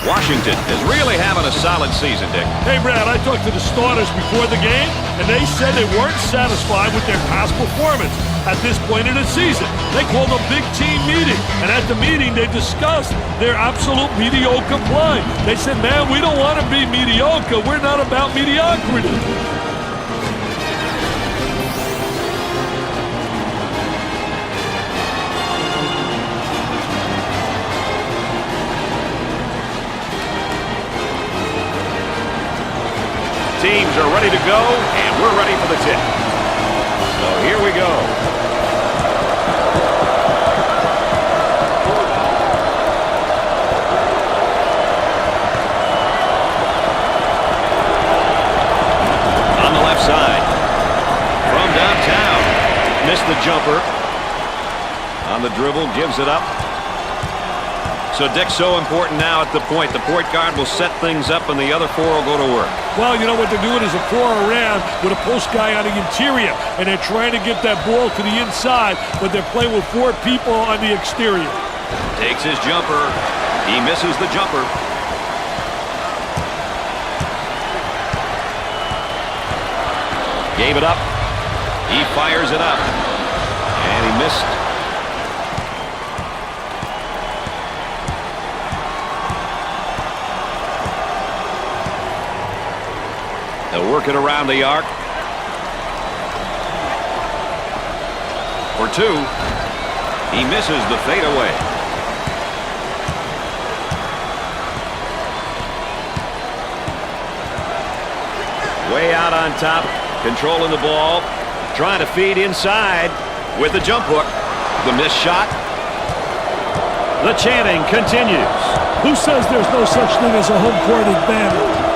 Washington is really having a solid season, Dick. Hey, Brad, I talked to the starters before the game, and they said they weren't satisfied with their past performance at this point in the season. They called a big team meeting, and at the meeting, they discussed their absolute mediocre play. They said, man, we don't want to be mediocre. We're not about mediocrity. Teams are ready to go, and we're ready for the tip. So here we go. On the left side. From downtown. Missed the jumper. On the dribble, gives it up. So, Dick, so important now at the point. The point guard will set things up, and the other four will go to work. Well, you know what they're doing is a four around with a post guy on the interior, and they're trying to get that ball to the inside, but they're playing with four people on the exterior. Takes his jumper. He misses the jumper. Gave it up. He fires it up. And he missed. They'll work it around the arc. For two. He misses the fadeaway. Way out on top. Controlling the ball. Trying to feed inside with the jump hook. The missed shot. The chanting continues. Who says there's no such thing as a home court advantage?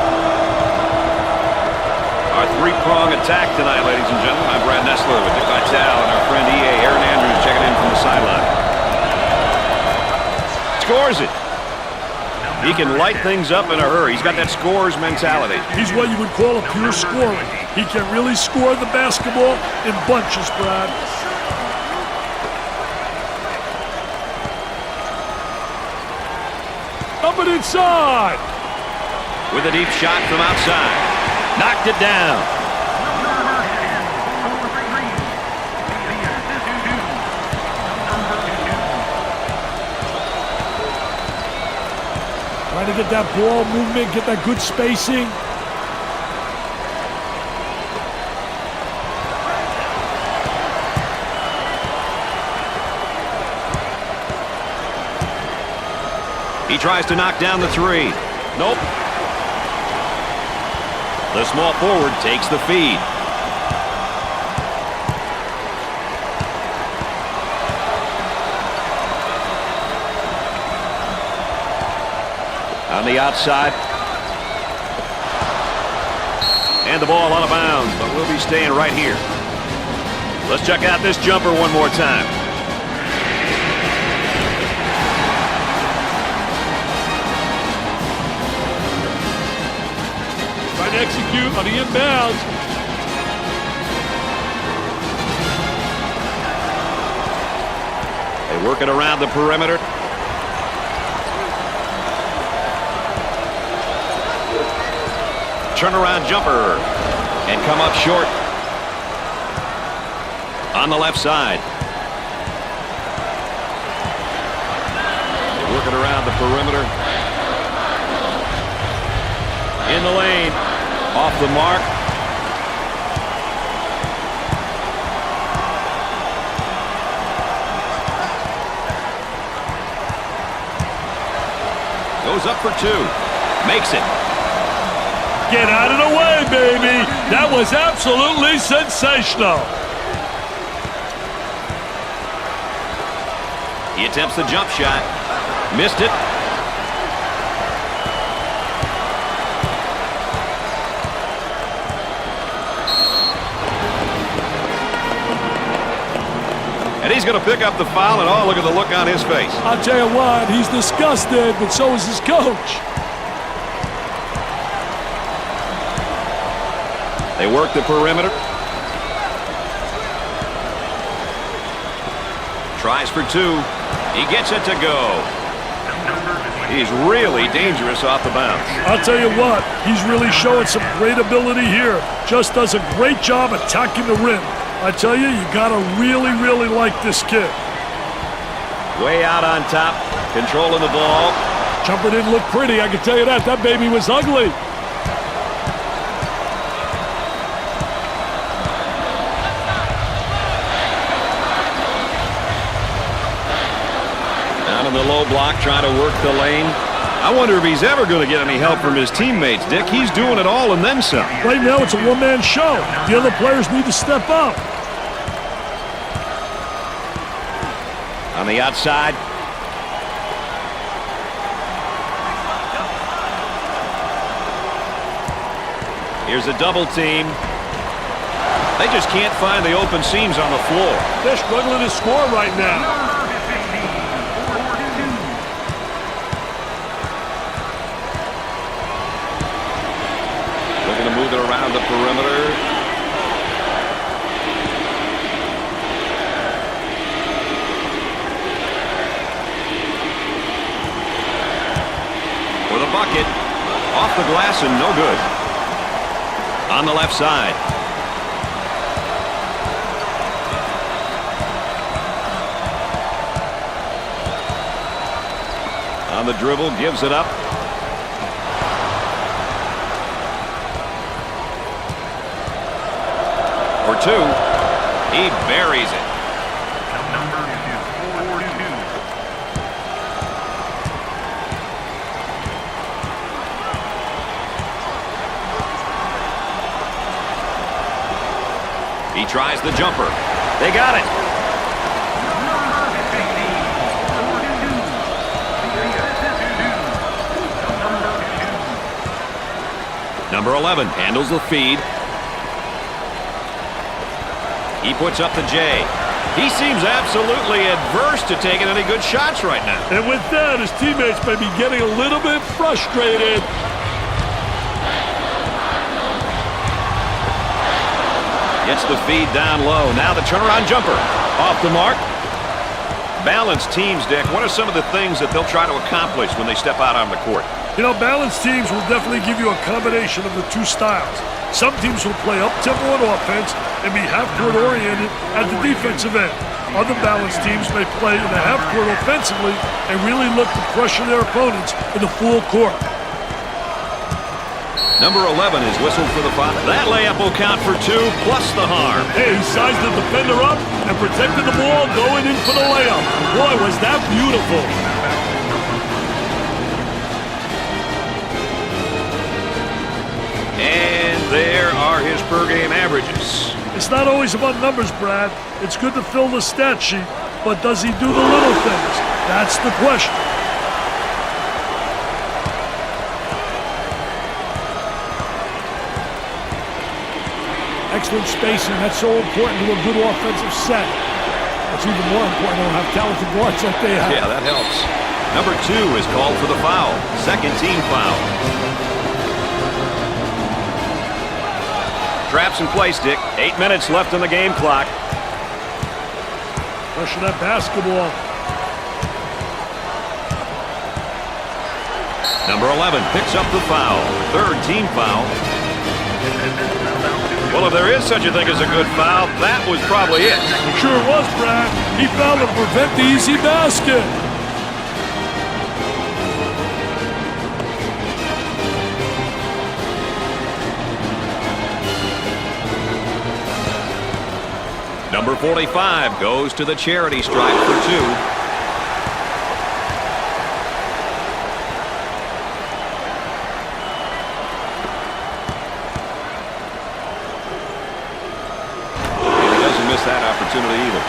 Our three-prong attack tonight, ladies and gentlemen. I'm Brad Nessler with Dick Vitale and our friend EA Aaron Andrews checking in from the sideline. Scores it. He can light things up in a hurry. He's got that scorer's mentality. He's what you would call a pure scorer. He can really score the basketball in bunches, Brad. Up and inside. With a deep shot from outside. Knocked it down. Trying to get that ball movement, get that good spacing. He tries to knock down the three. Nope. The small forward takes the feed. On the outside. And the ball out of bounds, but we'll be staying right here. Let's check out this jumper one more time. Execute on the inbounds. They work it around the perimeter. Turnaround jumper. And come up short. On the left side. They work it around the perimeter. In the lane. Off the mark. Goes up for two. Makes it. Get out of the way, baby. That was absolutely sensational. He attempts the jump shot. Missed it. And he's going to pick up the foul, and oh, look at the look on his face. I'll tell you what, he's disgusted, but so is his coach. They work the perimeter. Tries for two. He gets it to go. He's really dangerous off the bounce. I'll tell you what, he's really showing some great ability here. Just does a great job attacking the rim. I tell you, you gotta really, really like this kid. Way out on top, controlling the ball. Jumper didn't look pretty, I can tell you that. That baby was ugly. Down in the low block, trying to work the lane. I wonder if he's ever going to get any help from his teammates, Dick. He's doing it all and then some. Right now, it's a one-man show. The other players need to step up. On the outside. Here's a double team. They just can't find the open seams on the floor. They're struggling to score right now. Looking to move it around the perimeter. For the bucket. Off the glass and no good. On the left side. On the dribble, gives it up. For two. He buries it. He tries the jumper. They got it. Number 11 handles the feed. He puts up the J. He seems absolutely adverse to taking any good shots right now. And with that, his teammates may be getting a little bit frustrated. Gets the feed down low. Now the turnaround jumper. Off the mark. Balanced teams, Dick. What are some of the things that they'll try to accomplish when they step out on the court? You know, balanced teams will definitely give you a combination of the two styles. Some teams will play up-tempo on offense and be half-court oriented at the defensive end. Other balanced teams may play in the half-court offensively and really look to pressure their opponents in the full court. Number 11 is whistled for the foul. That layup will count for two, plus the harm. Hey, he sized the defender up and protected the ball going in for the layup. Boy, was that beautiful. And there are his per-game averages. It's not always about numbers, Brad. It's good to fill the stat sheet, but does he do the little things? That's the question. Excellent spacing. That's so important to a good offensive set. It's even more important to have talented guards like they have. Yeah, that helps. Number 2 is called for the foul. Second team foul. Traps in place, Dick. 8 minutes left on the game clock. Pressure that basketball. Number 11 picks up the foul. Third team foul. Well, if there is such a thing as a good foul, that was probably it. Sure was, Brad. He fouled to prevent the easy basket. Number 45 goes to the charity stripe for 2. That opportunity either.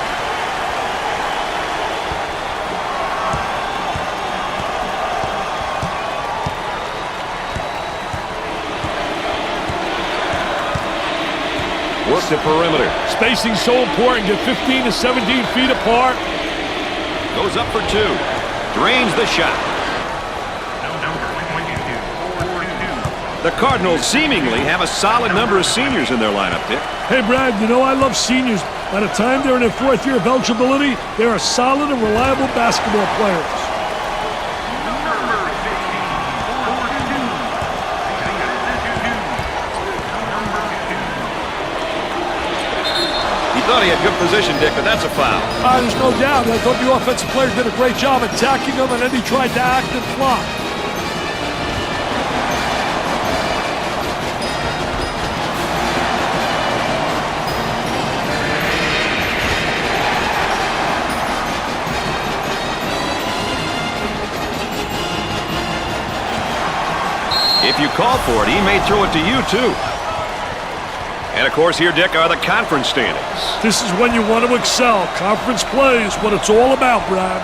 Work the perimeter. Spacing so important. Get 15 to 17 feet apart. Goes up for 2. Drains the shot. The Cardinals seemingly have a solid number of seniors in their lineup, Dick. Hey, Brad, you know I love seniors. By the time they're in their 4th year of eligibility, they are solid and reliable basketball players. in good position, Dick, but that's a foul. There's no doubt. I thought the offensive player did a great job attacking him, and then he tried to act and flop. If you call for it, he may throw it to you, too. And, of course, here, Dick, are the conference standings. This is when you want to excel. Conference play is what it's all about, Brad.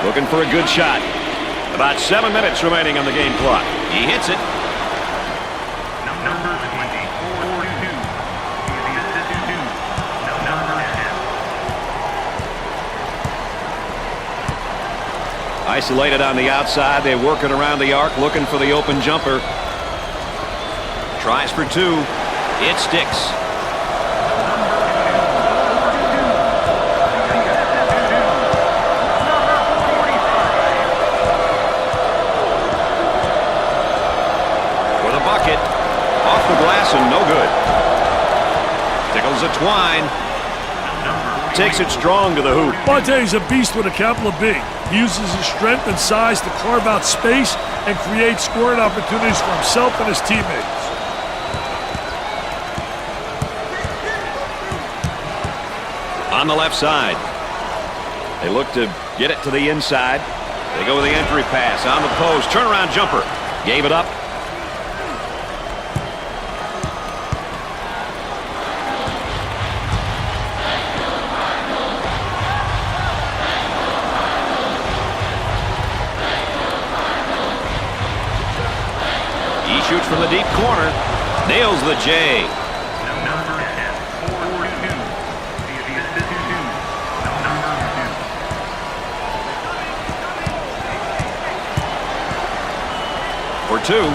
Looking for a good shot. About 7 minutes remaining on the game clock. He hits it. Isolated on the outside. They work it around the arc, looking for the open jumper. Tries for two. It sticks. For the bucket. Off the glass and no good. Tickles a twine. Takes it strong to the hoop. Monte's a beast with a capital B. He uses his strength and size to carve out space and create scoring opportunities for himself and his teammates. On the left side. They look to get it to the inside. They go with the entry pass on the post. Turnaround jumper. Gave it up. Shoots from the deep corner. Nails the J. For two.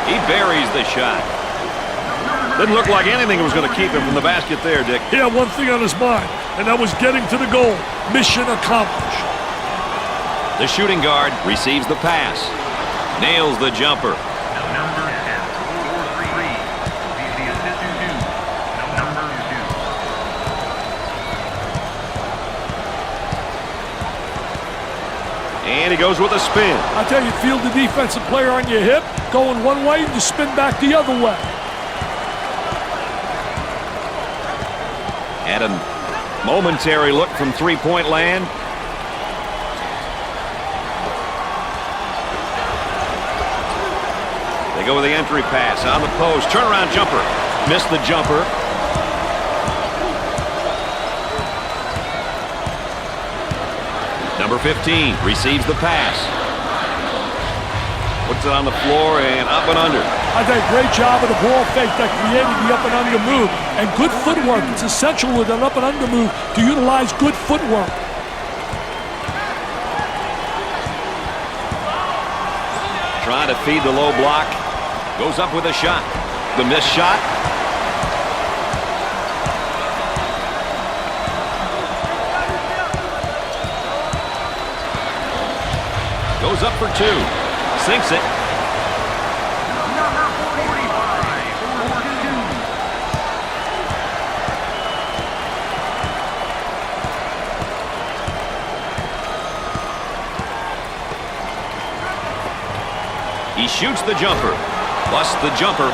He buries the shot. Didn't look like anything was going to keep him from the basket there, Dick. He had one thing on his mind, and that was getting to the goal. Mission accomplished. The shooting guard receives the pass. Nails the jumper. And he goes with a spin. I tell you, feel the defensive player on your hip, going one way, and you spin back the other way. Had a momentary look from three-point land. They go with the entry pass on the post. Turnaround jumper. Missed the jumper. Number 15 receives the pass. Puts it on the floor and up and under. I did a great job of the ball fake that created the up and under move. And good footwork. It's essential with an up and under move to utilize good footwork. Trying to feed the low block. Goes up with a shot. The missed shot. Goes up for two. Sinks it. He shoots the jumper. Busts the jumper.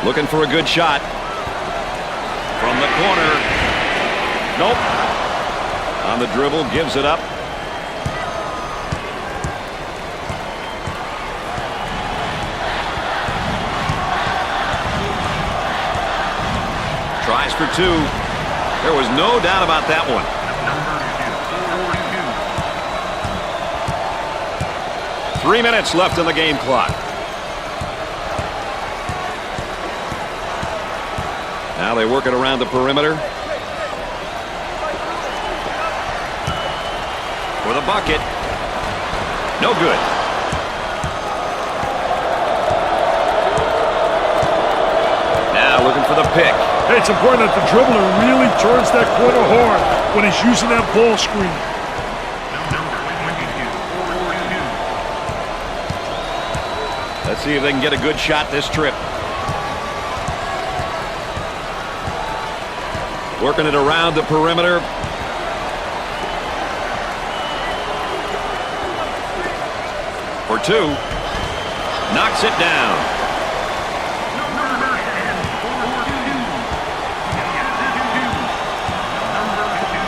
Looking for a good shot. From the corner. Nope. On the dribble, gives it up. Tries for two. There was no doubt about that one. 3 minutes left in the game clock. Now they work it around the perimeter. the bucket. No good. Now looking for the pick. Hey, it's important that the dribbler really turns that corner hard when he's using that ball screen. Let's see if they can get a good shot this trip. Working it around the perimeter. For two. Knocks it down.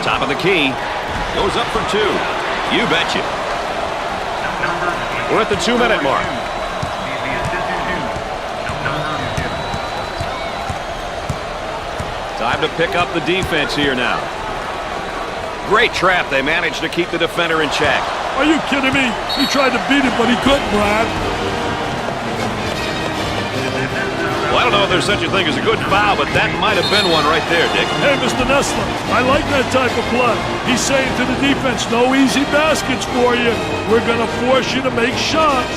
Top of the key. Goes up for two. You betcha. We're at the 2-minute mark. Time to pick up the defense here now. Great trap. They managed to keep the defender in check. Are you kidding me? He tried to beat him, but he couldn't, Brad. Well, I don't know if there's such a thing as a good foul, but that might have been one right there, Dick. Hey, Mr. Nessler, I like that type of play. He's saying to the defense, no easy baskets for you. We're going to force you to make shots.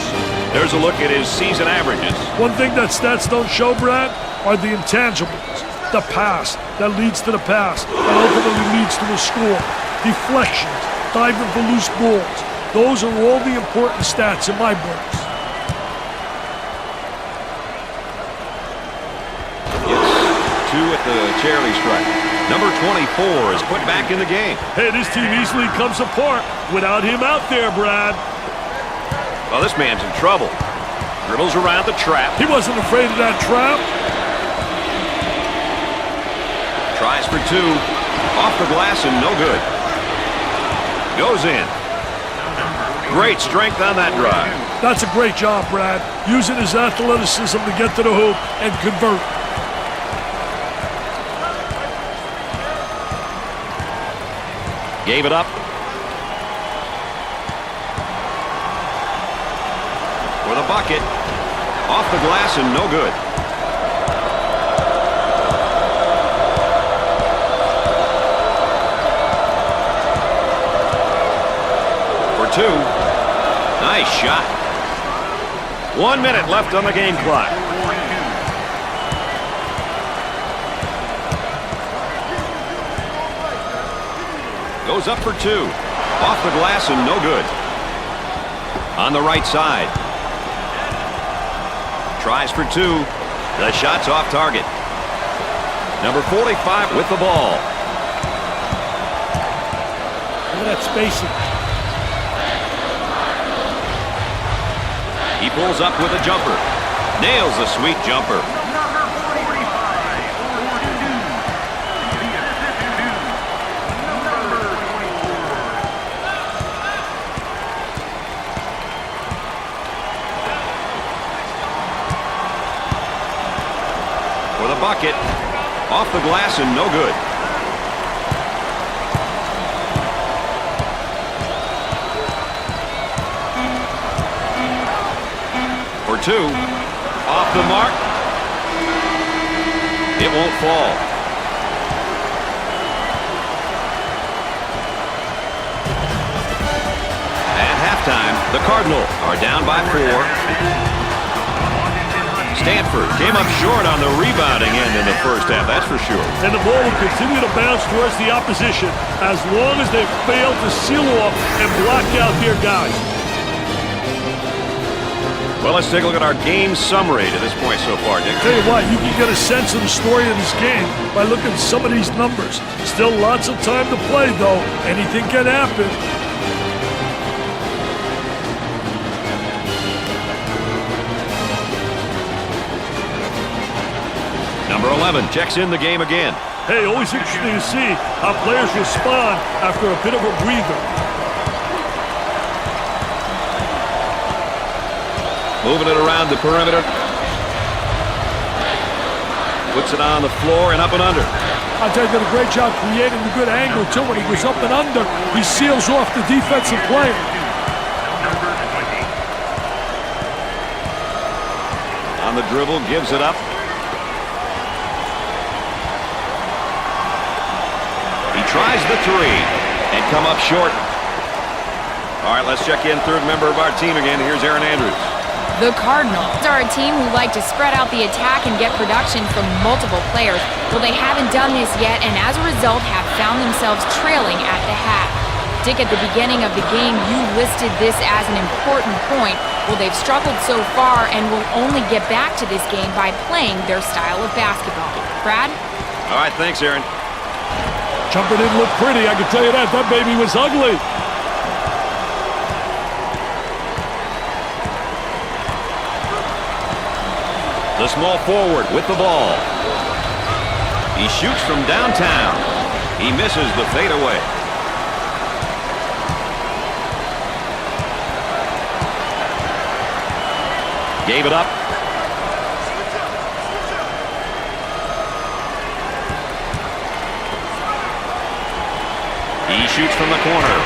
There's a look at his season averages. One thing that stats don't show, Brad, are the intangibles. The pass that leads to the pass that ultimately leads to the score. Deflections, diving for loose balls. Those are all the important stats in my books. Yes, 2 at the charity stripe. Number 24 is put back in the game. Hey, this team easily comes apart without him out there, Brad. Well, this man's in trouble. Dribbles around the trap. He wasn't afraid of that trap. Tries for two. Off the glass and no good. Goes in. Great strength on that drive. That's a great job, Brad. Using his athleticism to get to the hoop and convert. Gave it up. For the bucket. Off the glass and no good. For two. Nice shot. 1 minute left on the game clock. Goes up for two. Off the glass and no good. On the right side. Tries for two. The shot's off target. Number 45 with the ball. Look at that spacing. He pulls up with a jumper. Nails a sweet jumper. For the bucket. Off the glass and no good. For two. Off the mark. It won't fall. At halftime, the Cardinals are down by 4. Stanford came up short on the rebounding end in the first half, that's for sure. And the ball will continue to bounce towards the opposition as long as they fail to seal off and block out their guys. Well, let's take a look at our game summary to this point so far, Dick. Tell you what, you can get a sense of the story of this game by looking at some of these numbers. Still lots of time to play, though. Anything can happen. Number 11 checks in the game again. Hey, always interesting to see how players respond after a bit of a breather. Moving it around the perimeter. Puts it on the floor and up and under. I tell you, did a great job creating a good angle, too. When he goes up and under, he seals off the defensive player. On the dribble, gives it up. He tries the three and come up short. All right, let's check in third member of our team again. Here's Aaron Andrews. The Cardinals are a team who like to spread out the attack and get production from multiple players. Well, they haven't done this yet, and as a result have found themselves trailing at the half. Dick, at the beginning of the game, you listed this as an important point. Well, they've struggled so far and will only get back to this game by playing their style of basketball. Brad? All right, thanks, Aaron. Jumper didn't look pretty, I can tell you that. That baby was ugly. The small forward with the ball. He shoots from downtown. He misses the fadeaway. Gave it up. He shoots from the corner.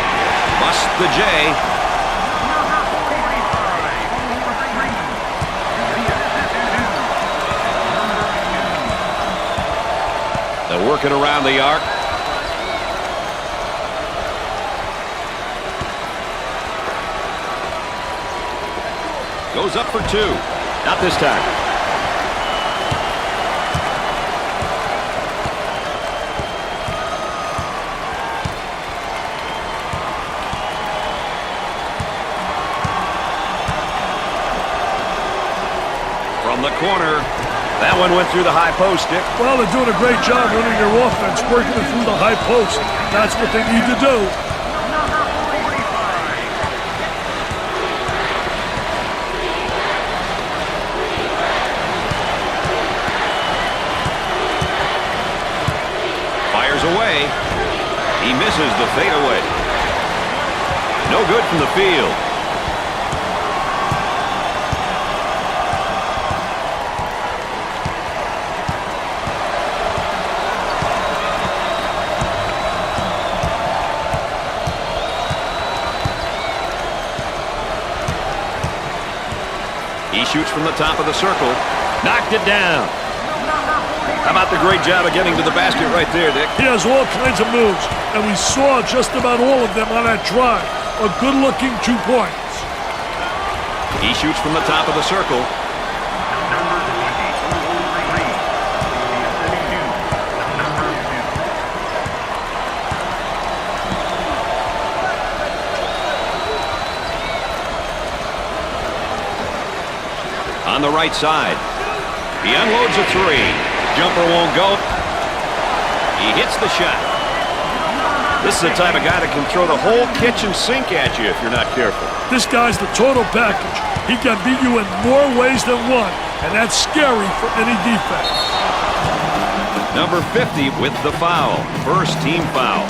Busts the J. They're working around the arc. Goes up for two. Not this time. From the corner. That one went through the high post, Dick. Well, they're doing a great job running their offense, working it through the high post. That's what they need to do. Fires away. He misses the fadeaway. No good from the field. He shoots from the top of the circle. Knocked it down. How about the great job of getting to the basket right there, Dick? He has all kinds of moves, and we saw just about all of them on that drive. A good-looking 2 points. He shoots from the top of the circle. On the right side. He unloads a three. Jumper won't go. He hits the shot. This is the type of guy that can throw the whole kitchen sink at you if you're not careful. This guy's the total package. He can beat you in more ways than one, and that's scary for any defense. Number 50 with the foul. First team foul.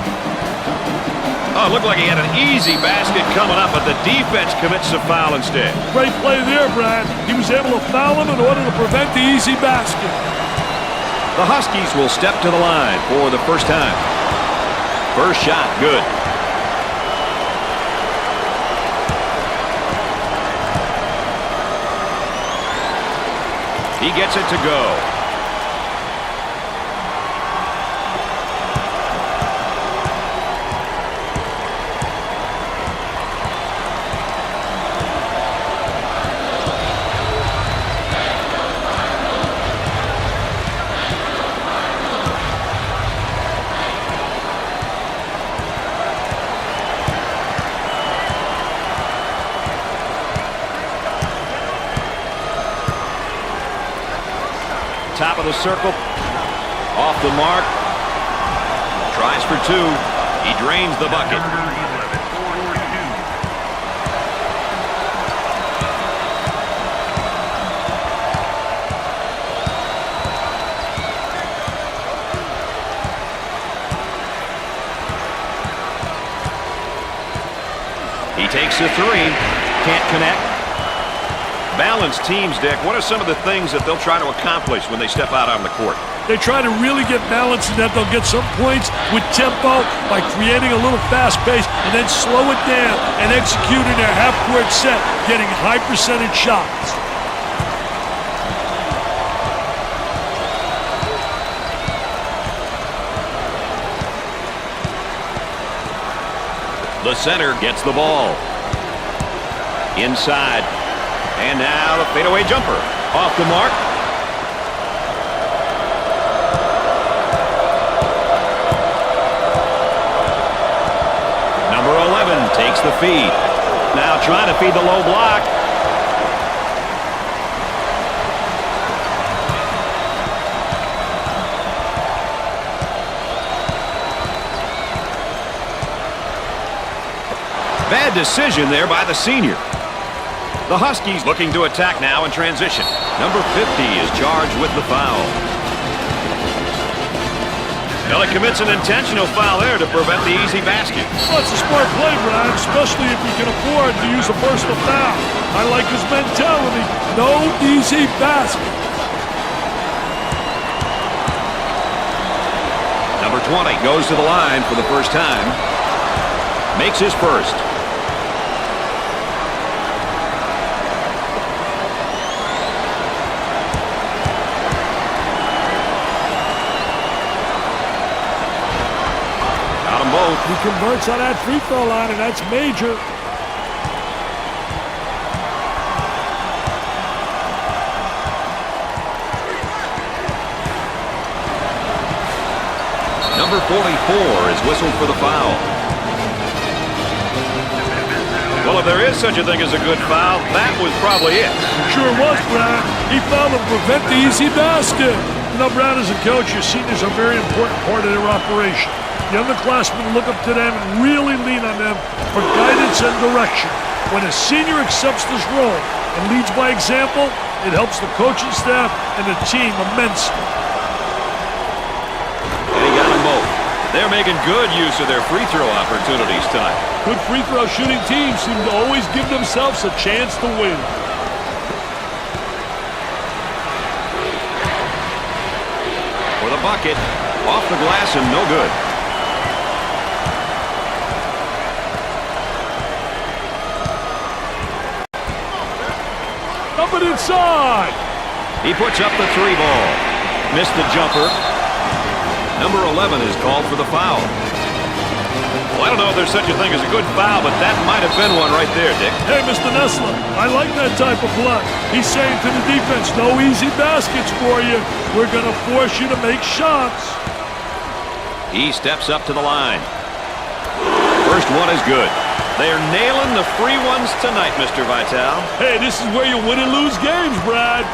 Oh, it looked like he had an easy basket coming up, but the defense commits a foul instead. Great play there, Brad. He was able to foul him in order to prevent the easy basket. The Huskies will step to the line for the first time. First shot, good. He gets it to go. Top of the circle, off the mark, tries for two, he drains the bucket. He takes the three, can't connect. Balanced teams, Dick. What are some of the things that they'll try to accomplish when they step out on the court? They try to really get balanced in that they'll get some points with tempo by creating a little fast pace and then slow it down and executing their half-court set, getting high percentage shots. The center gets the ball. Inside. And now the fadeaway jumper. Off the mark. Number 11 takes the feed. Now trying to feed the low block. Bad decision there by the senior. The Huskies looking to attack now in transition. Number 50 is charged with the foul. Well, he commits an intentional foul there to prevent the easy basket. Well, it's a smart play, Brad, especially if you can afford to use a personal foul. I like his mentality. No easy basket. Number 20 goes to the line for the first time. Makes his first. He converts on that free throw line, and that's major. Number 44 is whistled for the foul. Well, if there is such a thing as a good foul, that was probably it. Sure was, Brad. He fouled to prevent the easy basket. You know, Brad, as a coach, your seniors are a very important part of their operation. The underclassmen look up to them and really lean on them for guidance and direction. When a senior accepts this role and leads by example, it helps the coaching staff and the team immensely. And he got them both. They're making good use of their free throw opportunities tonight. Good free throw shooting teams seem to always give themselves a chance to win. For the bucket, off the glass and no good. But inside. He puts up the three ball. Missed the jumper. Number 11 is called for the foul. Well, I don't know if there's such a thing as a good foul, but that might have been one right there, Dick. Hey, Mr. Nessler, I like that type of play. He's saying to the defense, no easy baskets for you. We're going to force you to make shots. He steps up to the line. First one is good. They're nailing the free ones tonight, Mr. Vitale. Hey, this is where you win and lose games, Brad.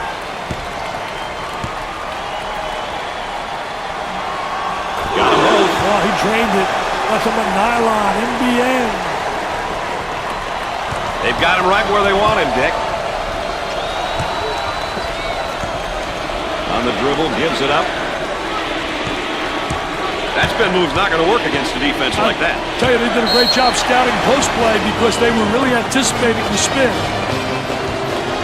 Got him both. Oh, he drained it. Left him a nylon in the end. They've got him right where they want him, Dick. On the dribble, gives it up. That spin move's not going to work against a defense like that. I tell you, they did a great job scouting post play because they were really anticipating the spin.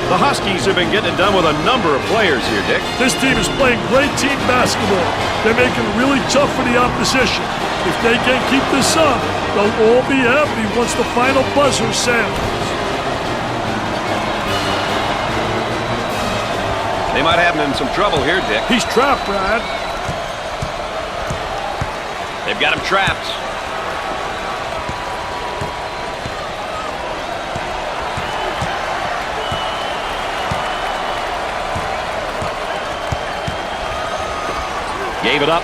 The Huskies have been getting it done with a number of players here, Dick. This team is playing great team basketball. They're making it really tough for the opposition. If they can keep this up, they'll all be happy once the final buzzer sounds. They might have him in some trouble here, Dick. He's trapped, Brad. They've got him trapped. Gave it up.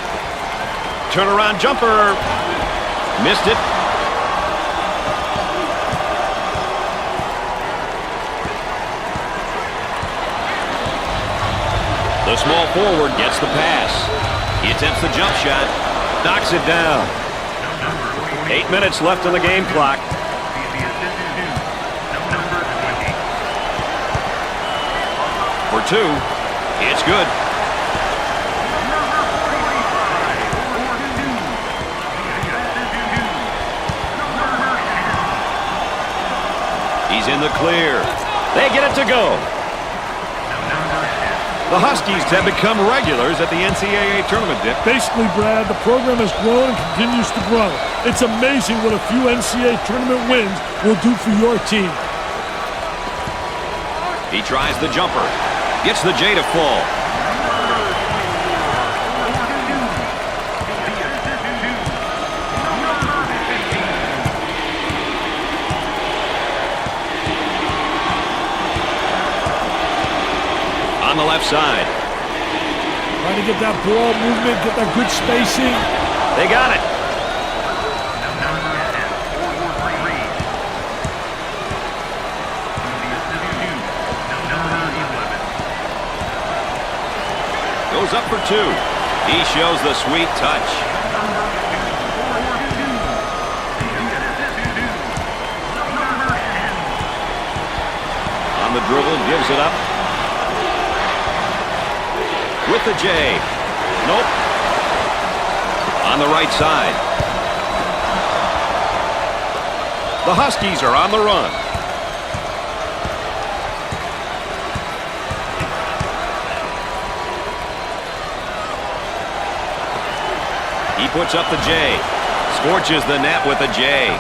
Turnaround jumper. Missed it. The small forward gets the pass. He attempts the jump shot. Knocks it down. 8 minutes left on the game clock. For two. It's good. He's in the clear. They get it to go. The Huskies have become regulars at the NCAA tournament, Dick. Basically, Brad, the program has grown and continues to grow. It's amazing what a few NCAA tournament wins will do for your team. He tries the jumper. Gets the J to fall. On the left side. Trying to get that ball movement, get that good spacing. They got it. Goes up for 2. He shows the sweet touch. On the dribble, gives it up. With the J. Nope. On the right side. The Huskies are on the run. He puts up the J. Scorches the net with a J.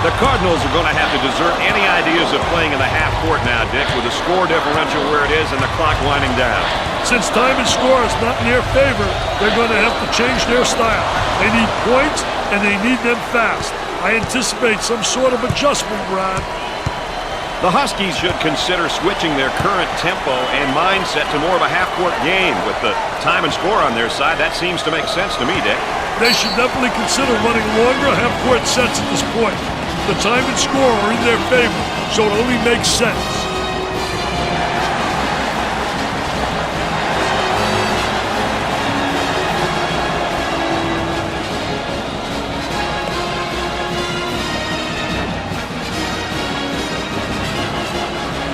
The Cardinals are going to have to desert any ideas of playing in the half court now, Dick, with the score differential where it is and the clock winding down. Since time and score is not in their favor, they're going to have to change their style. They need points, and they need them fast. I anticipate some sort of adjustment, Brad. The Huskies should consider switching their current tempo and mindset to more of a half-court game. With the time and score on their side, that seems to make sense to me, Dick. They should definitely consider running longer half-court sets at this point. The time and score are in their favor, so it only makes sense.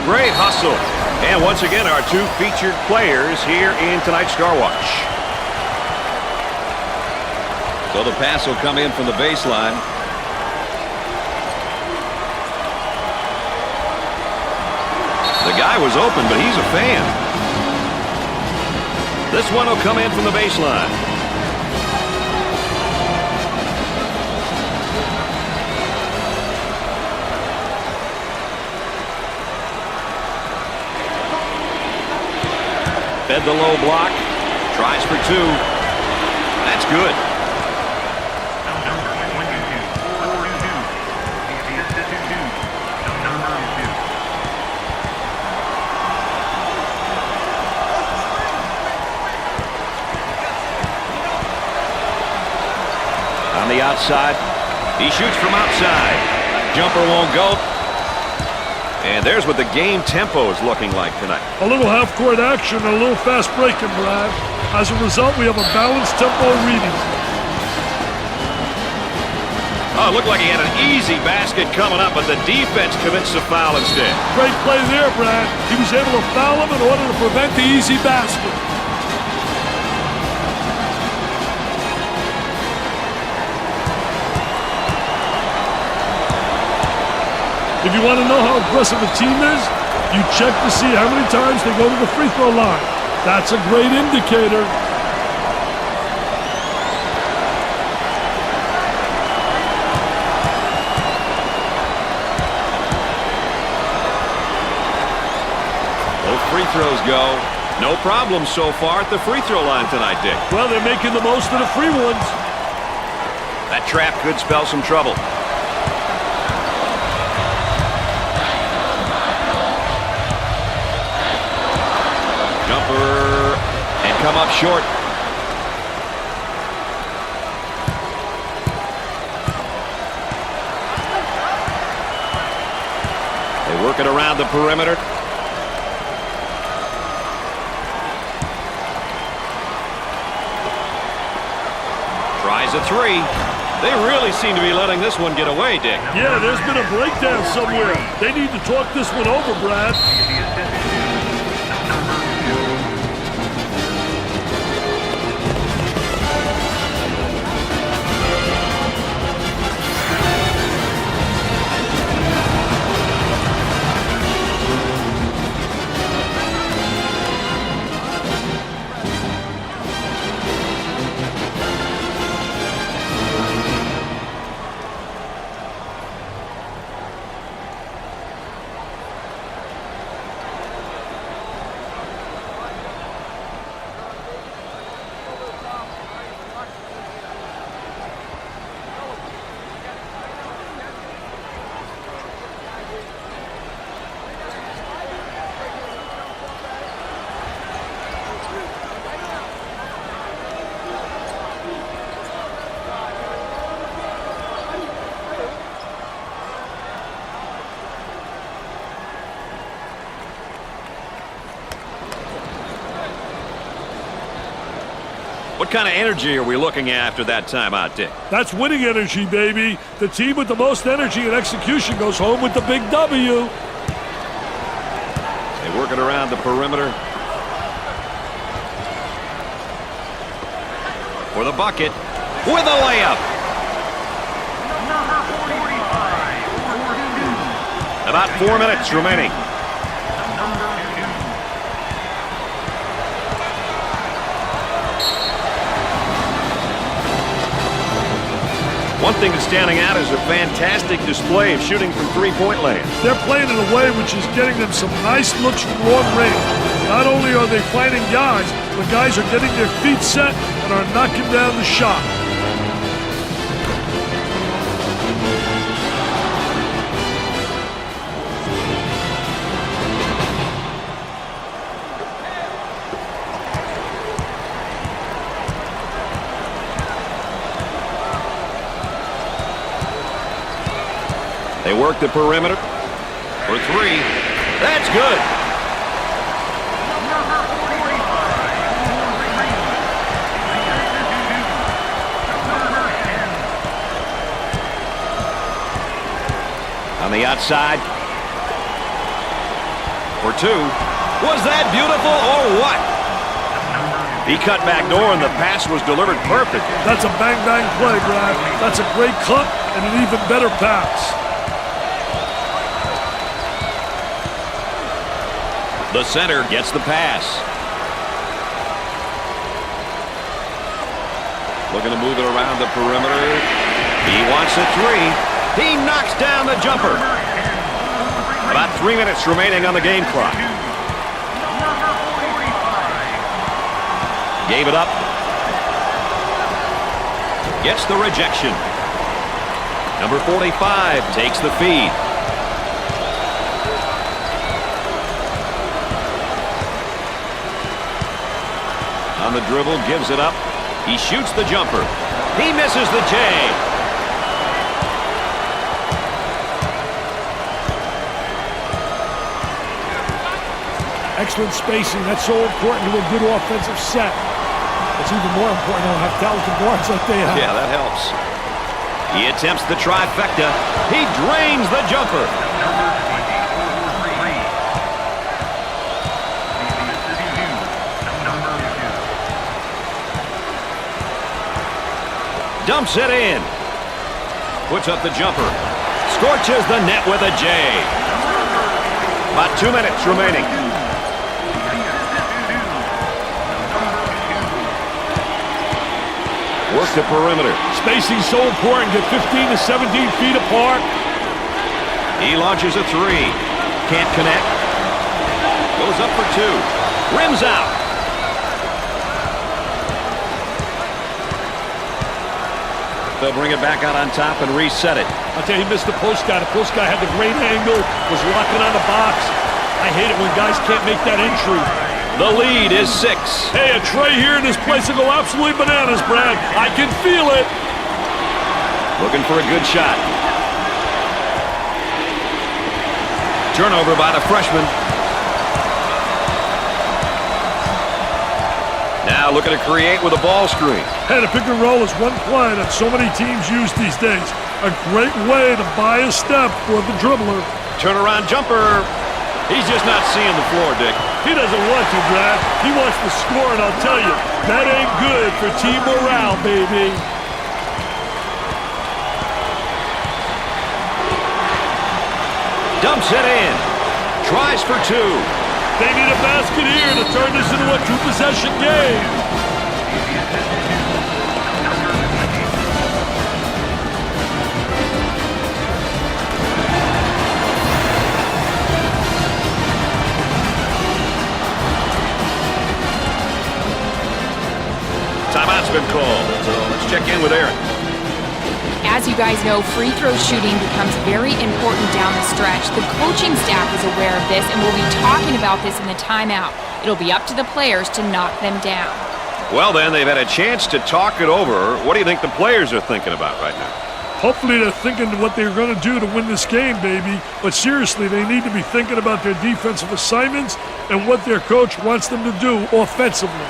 Great hustle. And once again, our 2 featured players here in tonight's Star Watch. So the pass will come in from the baseline. The guy was open, but he's a fan. This one will come in from the baseline. Fed the low block. Tries for 2. That's good. On the outside. He shoots from outside. Jumper won't go. And there's what the game tempo is looking like tonight. A little half-court action and a little fast breaking, Brad. As a result, we have a balanced tempo reading. Oh, it looked like he had an easy basket coming up, but the defense commits a foul instead. Great play there, Brad. He was able to foul him in order to prevent the easy basket. If you want to know how aggressive a team is, you check to see how many times they go to the free throw line. That's a great indicator. Both free throws go. No problem so far at the free throw line tonight, Dick. Well, they're making the most of the free ones. That trap could spell some trouble. Jumper and come up short. They work it around the perimeter. Tries a 3. They really seem to be letting this one get away, Dick. Yeah, there's been a breakdown somewhere. They need to talk this one over, Brad. kind of energy are we looking at after that timeout, Dick? That's winning energy, baby. The team with the most energy and execution goes home with the big W. They work it around the perimeter. For the bucket. With a layup. About 4 minutes remaining. One thing that's standing out is a fantastic display of shooting from three-point land. They're playing in a way which is getting them some nice looks from long range. Not only are they finding guys, but guys are getting their feet set and are knocking down the shot. They work the perimeter for three. That's good. On the outside for two. Was that beautiful or what? He cut back door and the pass was delivered perfectly. That's a bang-bang play, Brad. That's a great cut and an even better pass. The center gets the pass. Looking to move it around the perimeter. He wants a three. He knocks down the jumper. About 3 minutes remaining on the game clock. Gave it up. Gets the rejection. Number 45 takes the feed. On the dribble, gives it up. He shoots the jumper. He misses the J. Excellent spacing. That's so important to a good offensive set. It's even more important to have talented guards like they have. Yeah, that helps. He attempts the trifecta. He drains the jumper. Dumps it in. Puts up the jumper. Scorches the net with a J. About 2 minutes remaining. Work the perimeter. Spacing so important. Get 15 to 17 feet apart. He launches a three. Can't connect. Goes up for two. Rims out. They'll bring it back out on top and reset it. I'll tell you, he missed the post guy. The post guy had the great angle, was locking on the box. I hate it when guys can't make that entry. The lead is 6. Hey, a tray here in this place will go absolutely bananas, Brad. I can feel it. Looking for a good shot. Turnover by the freshman. Now looking to create with a ball screen. Hey, the pick and roll is one play that so many teams use these days. A great way to buy a step for the dribbler. Turnaround jumper. He's just not seeing the floor, Dick. He doesn't want to, Brad. He wants to score, and I'll tell you, that ain't good for team morale, baby. Dumps it in. Tries for two. They need a basket here to turn this into a two-possession game. Timeout's been called, so let's check in with Aaron. As you guys know, free throw shooting becomes very important down the stretch. The coaching staff is aware of this, and we'll be talking about this in the timeout. It'll be up to the players to knock them down. Well, then, they've had a chance to talk it over. What do you think the players are thinking about right now? Hopefully they're thinking what they're going to do to win this game, baby. But seriously, they need to be thinking about their defensive assignments and what their coach wants them to do offensively.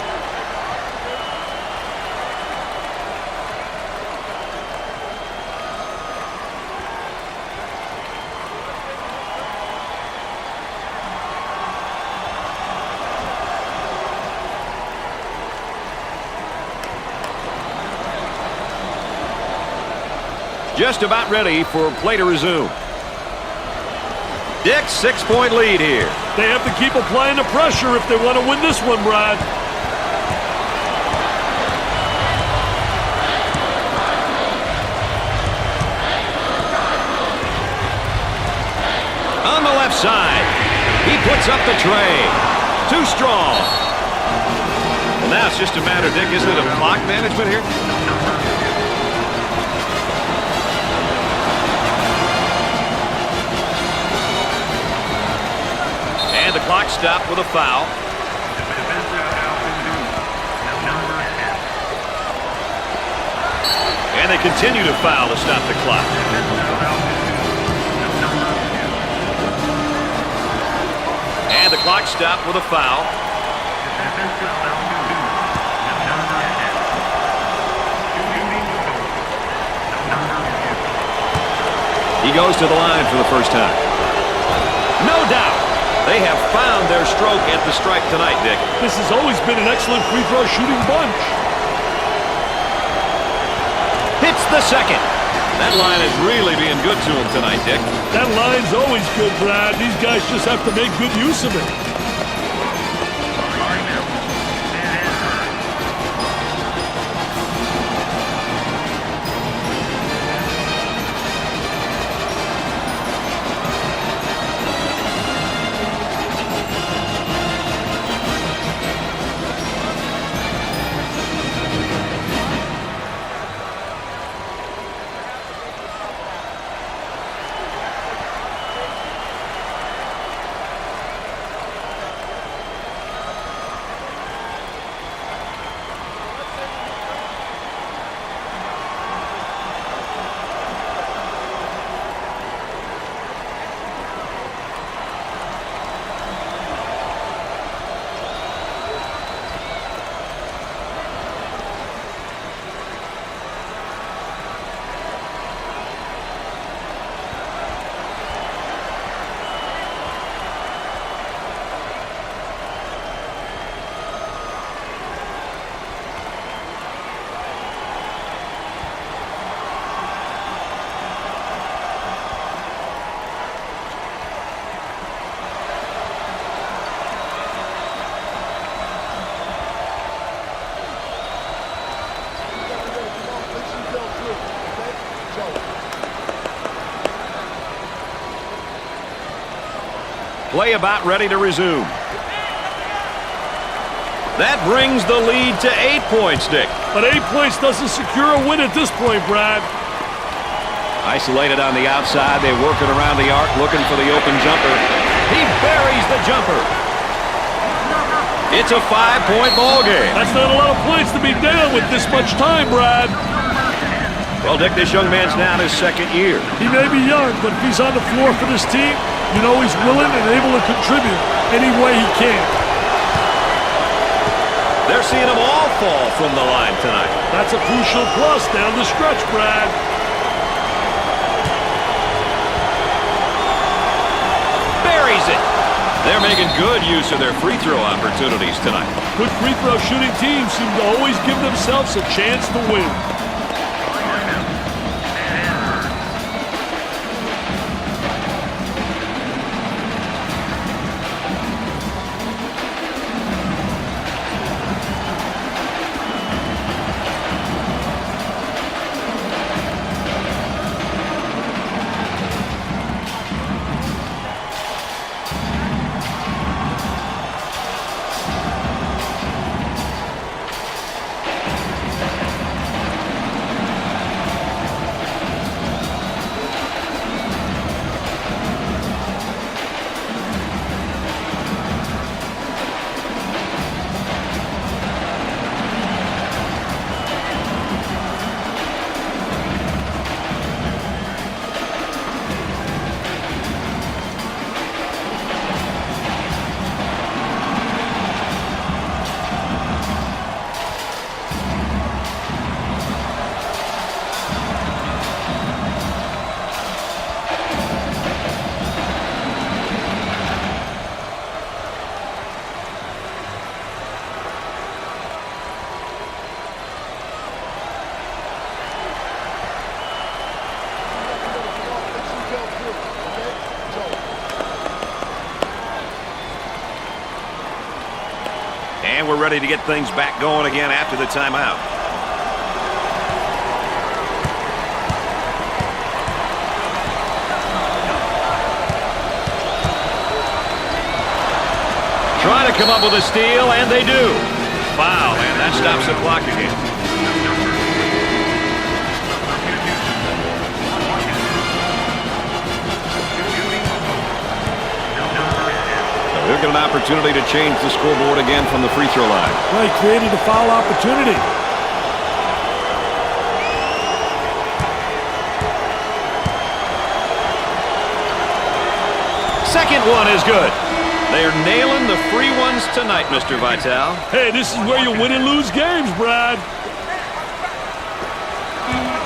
Just about ready for play to resume. Dick, 6-point lead here. They have to keep applying the pressure if they want to win this one, Brad. On the left side, he puts up the tray. Too strong. Well, now it's just a matter, Dick, isn't it, of clock management here? And the clock stopped with a foul. And they continue to foul to stop the clock. And the clock stopped with a foul. He goes to the line for the first time. No doubt, they have found their stroke at the stripe tonight, Dick. This has always been an excellent free throw shooting bunch. Hits the second. That line is really being good to him tonight, Dick. That line's always good, Brad. These guys just have to make good use of it. Play about ready to resume. That brings the lead to 8 points, Dick. But 8 points doesn't secure a win at this point, Brad. Isolated on the outside, they're working around the arc, looking for the open jumper. He buries the jumper. It's a 5-point ball game. That's not a lot of points to be down with this much time, Brad. Well, Dick, this young man's now in his second year. He may be young, but if he's on the floor for this team, you know he's willing and able to contribute any way he can. They're seeing them all fall from the line tonight. That's a crucial plus down the stretch, Brad. Buries it. They're making good use of their free throw opportunities tonight. Good free throw shooting teams seem to always give themselves a chance to win. And we're ready to get things back going again after the timeout. Trying to come up with a steal, and they do. Foul, and that stops the clock again. They'll get an opportunity to change the scoreboard again from the free throw line. Well, he created a foul opportunity. Second one is good. They are nailing the free ones tonight, Mr. Vitale. Hey, this is where you win and lose games, Brad.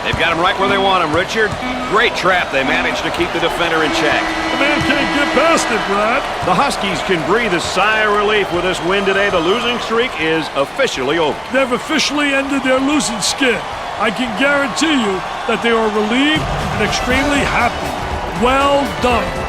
They've got them right where they want them, Richard. Great trap. They managed to keep the defender in check. The man can't get past it, Brad. The Huskies can breathe a sigh of relief with this win today. The losing streak is officially over. They've officially ended their losing skid. I can guarantee you that they are relieved and extremely happy. Well done.